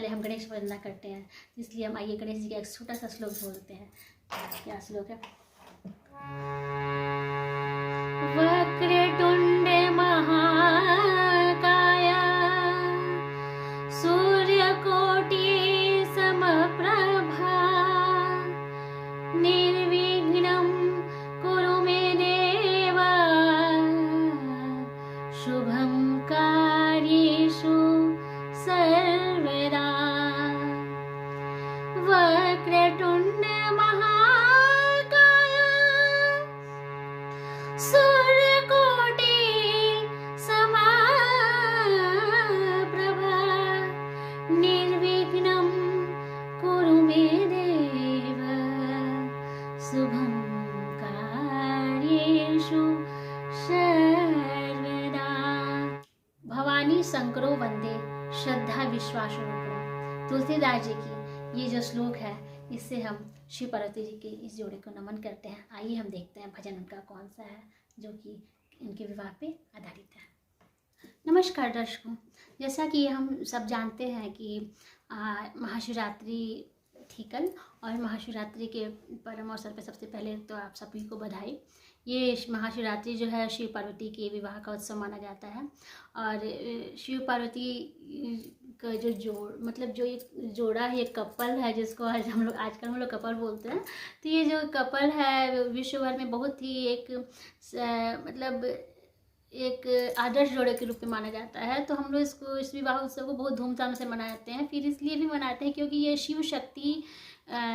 पहले हम गणेश वंदना करते हैं, इसलिए हम आइए गणेश जी का एक छोटा सा श्लोक बोलते हैं। क्या श्लोक है? वक्रतुंड महाकाय सूर्यकोटि समप्रभा निर्विघ्नं कुरु मे देव शुभं कार्येषु सर्वदा। वक्रतुंड महाकाय सूर्यकोटि समप्रभा निर्विघ्नं कुरु मे देव शुभं कार्येषु सर्वदा। भवानी शंकरो वंदे श्रद्धा विश्वासरूपिणो। तुलसीदास जी की ये जो श्लोक है, इससे हम शिव पार्वती जी के इस जोड़े को नमन करते हैं। आइए हम देखते हैं भजन उनका कौन सा है जो कि इनके विवाह पे आधारित है। नमस्कार दर्शकों, जैसा कि हम सब जानते हैं कि महाशिवरात्रि थी कल, और महाशिवरात्रि के परम अवसर पर सबसे पहले तो आप सभी को बधाई। ये महाशिवरात्रि जो है शिव पार्वती के विवाह का उत्सव माना जाता है, और शिव पार्वती का जो जो एक जोड़ा है, एक कपल है, जिसको आजकल हम लोग कपल बोलते हैं। तो ये जो कपल है विश्व भर में बहुत ही एक आदर्श जोड़े के रूप में माना जाता है। तो हम लोग इस विवाह उत्सव को बहुत धूमधाम से मनाते हैं। फिर इसलिए भी मनाते हैं क्योंकि ये शिव शक्ति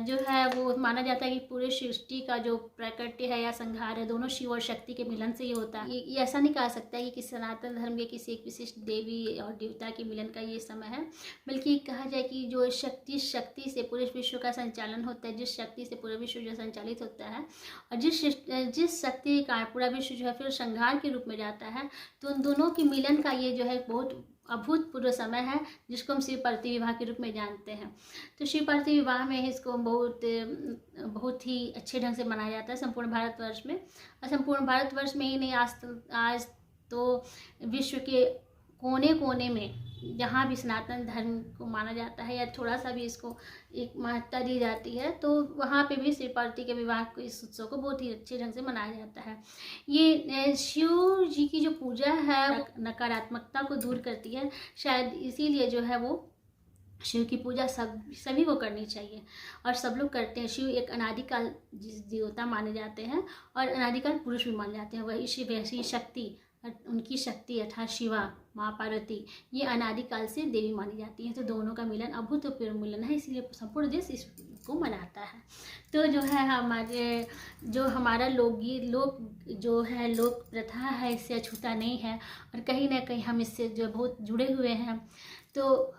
जो है वो माना जाता है कि पूरे सृष्टि का जो प्रकृति है या संहार है, दोनों शिव और शक्ति के मिलन से ही होता है। ये ऐसा नहीं कहा सकता है कि सनातन धर्म के किसी एक विशिष्ट देवी और देवता के मिलन का ये समय है, बल्कि कहा जाए कि जो शक्ति से पूरे विश्व का संचालन होता है, जिस शक्ति से पूरा विश्व जो संचालित होता है, और जिस शक्ति का पूरा विश्व जो है फिर संहार के रूप में जाता है, तो उन दोनों के मिलन का ये जो है बहुत अभूतपूर्व समय है, जिसको हम शिव पार्वती विवाह के रूप में जानते हैं। तो शिव पार्वती विवाह में इसको बहुत ही अच्छे ढंग से मनाया जाता है संपूर्ण भारतवर्ष में। और संपूर्ण भारतवर्ष में ही नहीं, आज तो विश्व के कोने कोने में जहाँ भी सनातन धर्म को माना जाता है या थोड़ा सा भी इसको एक महत्ता दी जाती है, तो वहाँ पे भी शिव पार्वती के विवाह को, इस उत्सव को बहुत ही अच्छे ढंग से मनाया जाता है। ये शिव जी की जो पूजा है नकारात्मकता को दूर करती है, शायद इसीलिए जो है वो शिव की पूजा सभी को करनी चाहिए, और सब लोग करते हैं। शिव एक अनादिकाल देवता माने जाते हैं और अनादिकाल पुरुष भी माने जाते हैं। वही शिव ऐसी शक्ति, उनकी शक्ति अर्थात शिवा माँ पार्वती, ये अनादिकाल से देवी मानी जाती हैं। तो दोनों का मिलन अभूतपूर्व मिलन है, इसलिए संपूर्ण देश इसको मनाता है। तो जो है हमारा लोक प्रथा है, इससे अछूता नहीं है, और कहीं ना कहीं हम इससे जो बहुत जुड़े हुए हैं। तो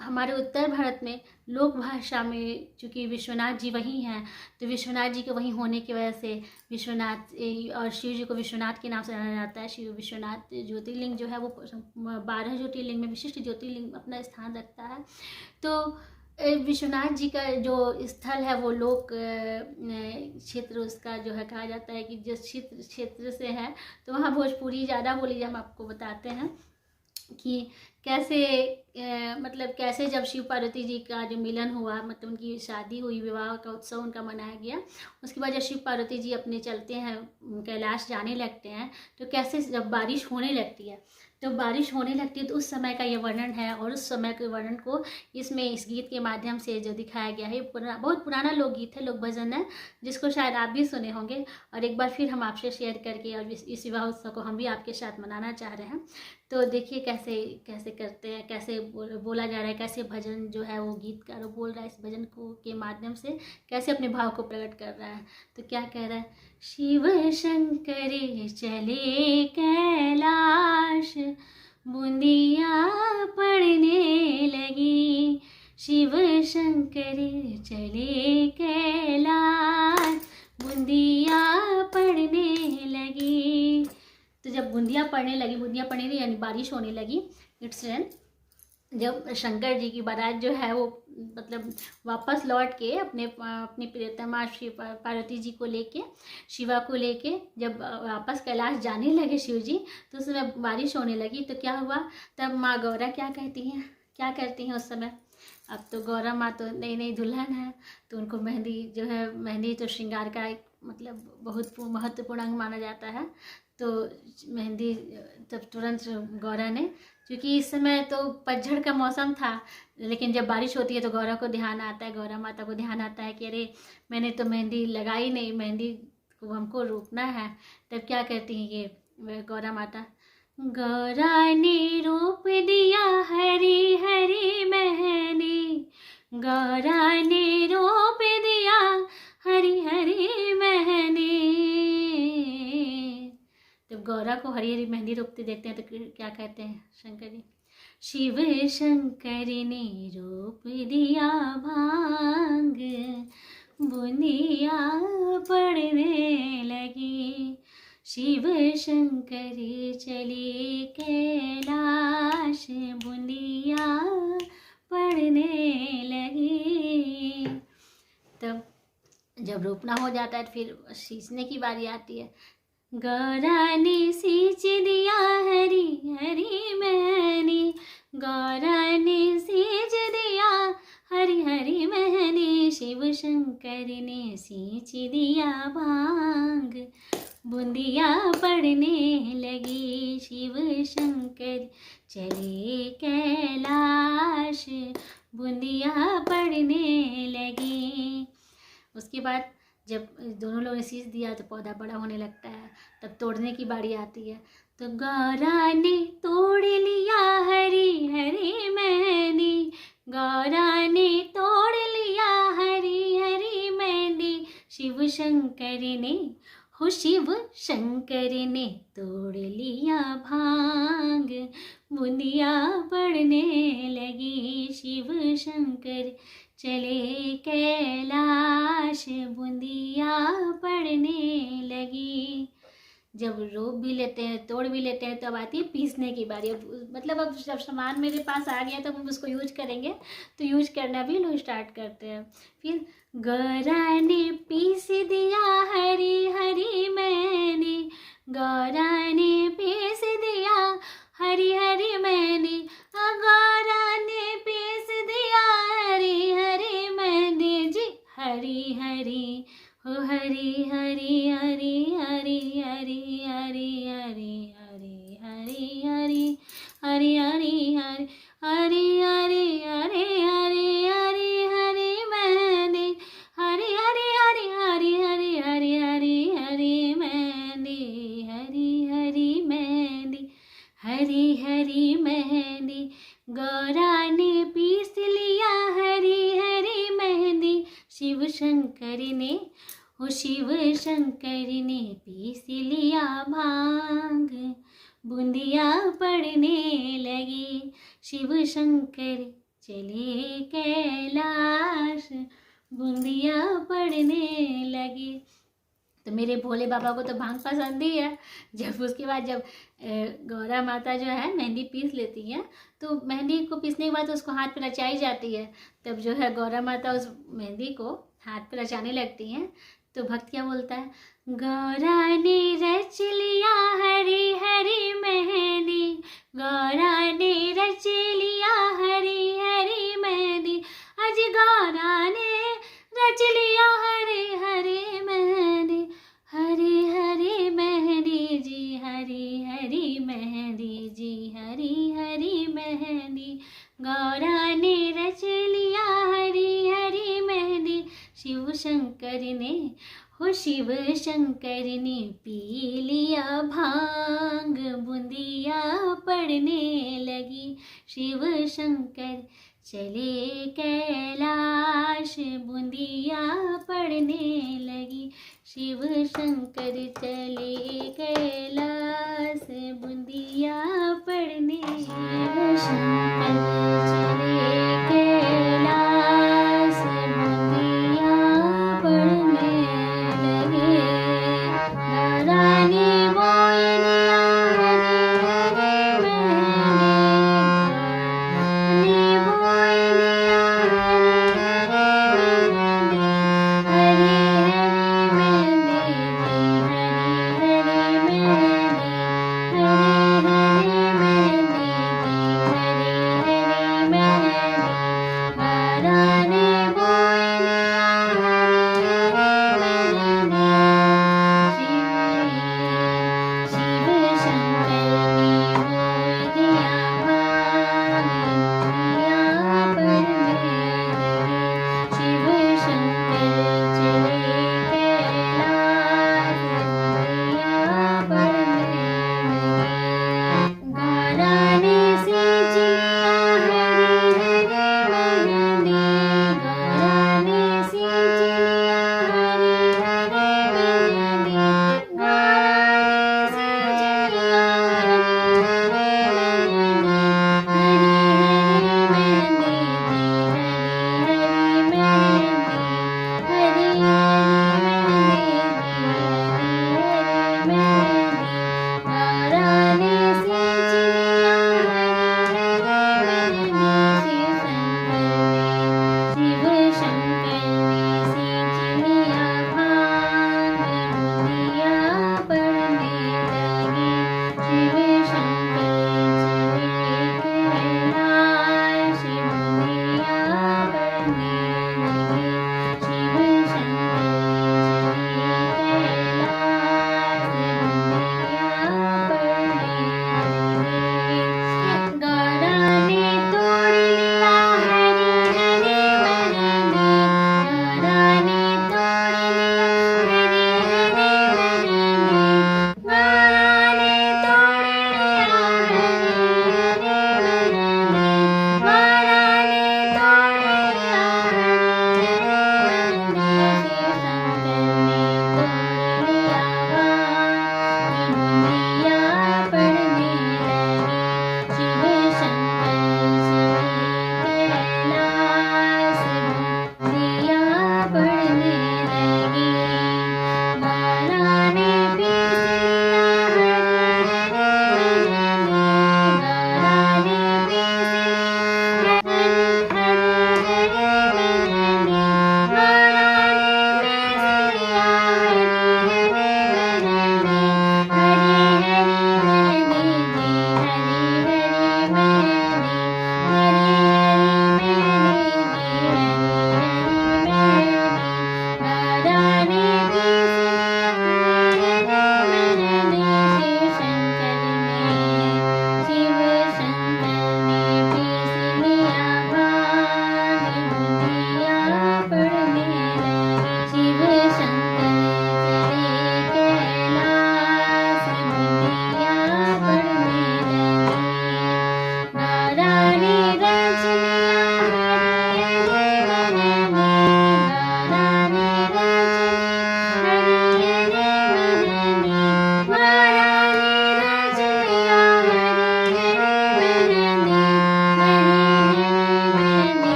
हमारे उत्तर भारत में लोक भाषा में चूँकि विश्वनाथ जी वही हैं, तो विश्वनाथ जी के वहीं होने की वजह से विश्वनाथ और शिव जी को विश्वनाथ के नाम से जाना जाता है। शिव विश्वनाथ ज्योतिर्लिंग जो है वो 12 ज्योतिर्लिंग में विशिष्ट ज्योतिर्लिंग अपना स्थान रखता है। तो विश्वनाथ जी का जो स्थल है वो लोक क्षेत्र उसका जो है कहा जाता है कि जिस क्षेत्र से है, तो वहाँ भोजपुरी ज़्यादा बोली। हम आपको बताते हैं कि कैसे जब शिव पार्वती जी का जो मिलन हुआ, मतलब उनकी शादी हुई, विवाह का उत्सव उनका मनाया गया। उसके बाद जब शिव पार्वती जी अपने चलते हैं, कैलाश जाने लगते हैं, तो कैसे जब बारिश होने लगती है, तो उस समय का ये वर्णन है, और उस समय के वर्णन को इस गीत के माध्यम से जो दिखाया गया है। बहुत पुराना लोकगीत है, लोक भजन है, जिसको शायद आप भी सुने होंगे, और एक बार फिर हम आपसे शेयर करके और इस विवाह उत्सव को हम भी आपके साथ मनाना चाह रहे हैं। तो देखिए कैसे करते हैं, कैसे बोला जा रहा है, कैसे भजन जो है वो गीतकार बोल रहा है, इस भजन को के माध्यम से कैसे अपने भाव को प्रकट कर रहा है। तो क्या कह रहा है? शिव शंकर चले कैलाश, बूंदिया पड़ने लगी। शिव शंकर चले कैलाश, बूंदिया पड़ने लगी। तो जब बूंदियाँ पड़ने लगी यानी बारिश होने लगी, इट्स जब शंकर जी की बारात जो है वो मतलब वापस लौट के अपनी प्रियतमा श्री पार्वती जी को लेके, शिवा को लेके जब वापस कैलाश जाने लगे शिव जी, तो उस समय बारिश होने लगी। तो क्या हुआ, तब माँ गौरा क्या करती हैं उस समय, अब तो गौरा माँ तो नई नई दुल्हन है, तो उनको मेहंदी जो है, मेहंदी तो श्रृंगार का एक मतलब बहुत महत्वपूर्ण अंग माना जाता है। तो मेहंदी तब तुरंत गौरा ने, क्योंकि इस समय तो पतझड़ का मौसम था, लेकिन जब बारिश होती है तो गौरा को ध्यान आता है, गौरा माता को ध्यान आता है कि अरे मैंने तो मेहंदी लगाई नहीं, मेहंदी को हमको रोकना है। तब क्या कहती हैं ये गौरा माता, गौरा ने रोप दिया हरी हरी मेहंदी, गौरा ने रोप दिया हरी हरी मेहंदी। जब गौरा को हरी हरी मेहंदी रोपते देखते हैं तो क्या कहते हैं शंकर जी, शिव शंकर ने रोप दिया भांग, बुनिया पड़ने लगी, शिव शंकर चले कैलाश, बुनिया पड़ने लगी। तब जब रोपना हो जाता है तो फिर सींचने की बारी आती है। गौरा ने सींच दिया हरी हरी मेहंदी, गौरा ने सींच दिया हरी हरी मेहंदी, शिव शंकर ने सींच दिया भांग, बूंदिया पड़ने लगी, शिव शंकर चले कैलाश, बूंदिया पड़ने लगी। उसके बाद जब दोनों लोगों ने सींच दिया तो पौधा बड़ा होने लगता है, तब तोड़ने की बारी आती है। तो गौरा ने तोड़ लिया हरी हरी मेहंदी, गौरा ने तोड़ लिया हरी हरी मेहंदी, शिव शंकर ने, हो शिव शंकर ने तोड़ लिया भांग, बुनिया पड़ने लगी, शिव शंकर चले कैलाश, बूंदिया पड़ने लगी। जब रोप भी लेते हैं, तोड़ भी लेते हैं, तब आती है पीसने की बारी। अब मतलब अब जब सामान मेरे पास आ गया तब हम उसको यूज करेंगे, तो यूज करना भी लोग स्टार्ट करते हैं। फिर गौरा ने पीस दिया हरी हरी मेहंदी, गौरा ने पीस दिया हरी हरी मेहंदी, गौरा ने पीस दिया हरी हरी मेहंदी जी, हरी हरी हो हरी हरी हरी हरी हरी हरी हरी हरी हरी हरी हरी हरी हरी हरी हरी हरी हरी हरी हरी मेहंदी, हरी हरी हरी हरी हरी हरी हरी हरी मेहंदी, हरी हरी मेहंदी, हरी हरी मेहंदी, गौरा ने पीस लिया हरी हरी मेहंदी, शिव शंकर ने, हो शिव शंकर ने पीस लिया भांग, बूंदिया पड़ने लगी, शिव शंकर चले कैलाश, बूंदिया पड़ने लगी। तो मेरे भोले बाबा को तो भांग पसंद ही है। जब उसके बाद जब गौरा माता जो है मेहंदी पीस लेती हैं, तो मेहंदी को पीसने के बाद उसको हाथ पे रचाई जाती है। तब जो है गौरा माता उस मेहंदी को हाथ पे रचाने लगती हैं, तो भक्त क्या बोलता है, गौरा ने रच लिया हरी हरी मेहंदी, गौरा ने रच लिया हरी हरी मेहंदी, आज गौरा ने रच लिया हरी हरी मेहंदी, हरी हरी मेहंदी जी, हरी हरी मेहंदी जी, हरी हरी मेहंदी, गौरा ने रच लिया हरी हरी मेहंदी, शिव शंकर ने, हो शिव शंकर ने पी लिया भांग, बूंदिया पड़ने लगी, शिव शंकर चले कैलाश, बूंदिया पड़ने लगी, शिव शंकर चले कैलाश, बूंदिया पड़ने, शिव शंकर चले कैलाश, बूंदिया पड़ने लगे, गौरा ने बोल दिया हरी हरी मेहंदी, बोल दिया हरी हरी मेहंदी, हरी हरी मेहंदी, हरी हरी मेहंदी, हरी हरी मेहंदी,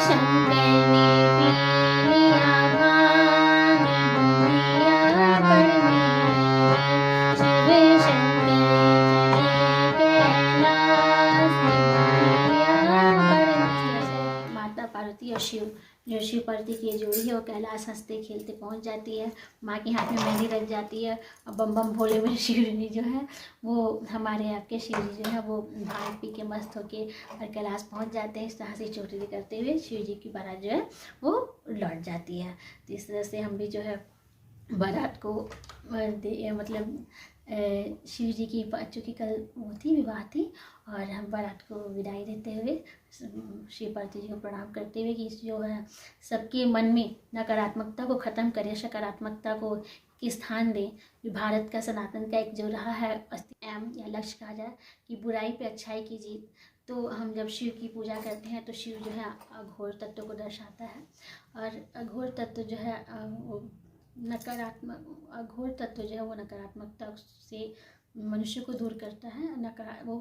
शंकर ने पी लिया भांग, बुंदिया पड़ मेरी। शिव शंकर चले कैलाश, बुंदिया पड़ मेरी। माता पार्वती और शिव, जो शिव पार्वती की जोड़ी है, वो कैलाश हंसते खेलते पहुंच जाती है। माँ के हाथ में मेहंदी लग जाती है और बम बम भोले में शिव जी जो है वो, हमारे आपके शिव जी जो है वो भांग पी के मस्त होके और कैलाश पहुंच जाते हैं। इस तरह से चोटी करते हुए शिव जी की बारात जो है वो लौट जाती है। तो इस तरह से हम भी जो है बारात को मतलब शिव जी की, चूँकि कल वो थी, विवाह थी, और हम बारात को विदाई देते हुए शिव पार्वती जी को प्रणाम करते हुए कि जो है सबके मन में नकारात्मकता को ख़त्म करें, सकारात्मकता को की स्थान दें। जो भारत का सनातन का एक जो रहा है एम या लक्ष्य कहा जाए कि बुराई पे अच्छाई की जीत, तो हम जब शिव की पूजा करते हैं तो शिव जो है अघोर तत्व को दर्शाता है, और अघोर तत्व जो है वो नकारात्मक, अघोर तत्व जो है वो नकारात्मकता से मनुष्य को दूर करता है। वो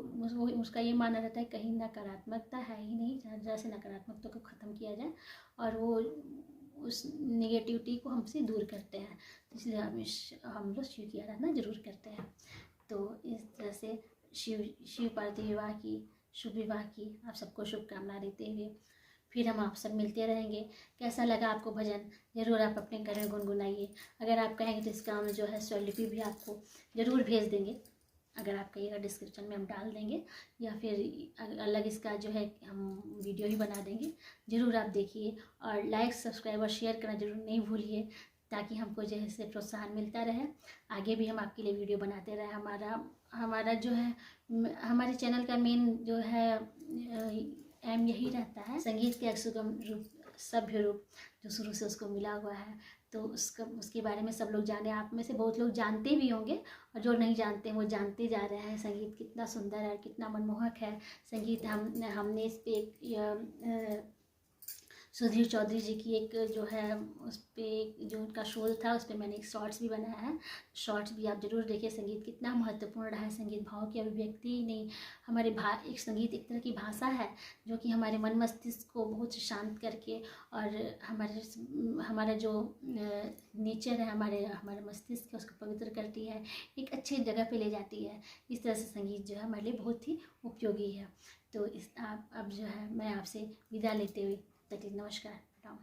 उसका ये मानना रहता है कहीं नकारात्मकता है ही नहीं, जहाँ से नकारात्मकता को ख़त्म किया जाए और वो उस नेगेटिविटी को हमसे दूर करते हैं। इसलिए हम लोग शिव की आराधना जरूर करते हैं। तो इस तरह से शिव पार्वती विवाह की, शुभ विवाह की आप सबको शुभकामना देते हुए फिर हम आप सब मिलते रहेंगे। कैसा लगा आपको भजन, ज़रूर आप अपने घर में गुनगुनाइए। अगर आप कहेंगे तो इसका हम जो है स्वरलिपि भी आपको ज़रूर भेज देंगे। अगर आप कहिएगा डिस्क्रिप्शन में हम डाल देंगे, या फिर अलग इसका जो है हम वीडियो ही बना देंगे। ज़रूर आप देखिए और लाइक, सब्सक्राइब और शेयर करना ज़रूर नहीं भूलिए, ताकि हमको जो है इससे प्रोत्साहन मिलता रहे, आगे भी हम आपके लिए वीडियो बनाते रहे। हमारा जो है हमारे चैनल का मेन जो है एम यही रहता है, संगीत के एक सुगम रूप, सभ्य रूप जो शुरू से उसको मिला हुआ है, तो उसके बारे में सब लोग जाने। आप में से बहुत लोग जानते भी होंगे और जो नहीं जानते वो जानते जा रहे हैं। संगीत कितना सुंदर है, कितना मनमोहक है संगीत। हमने इस पर सुधीर चौधरी जी की एक जो है उस पर जो उनका शो था, उस पर मैंने एक शॉर्ट्स भी बनाया है। शॉर्ट्स भी आप ज़रूर देखिए। संगीत कितना महत्वपूर्ण रहा है, संगीत भाव की अभिव्यक्ति ही नहीं, हमारे एक संगीत एक तरह की भाषा है जो कि हमारे मन मस्तिष्क को बहुत शांत करके और हमारा जो नेचर है, हमारे मस्तिष्क उसको पवित्र करती है, एक अच्छी जगह पे ले जाती है। इस तरह से संगीत जो है हमारे लिए बहुत ही उपयोगी है। तो अब जो है मैं आपसे विदा लेते हुए नमस्कार, प्रणाम।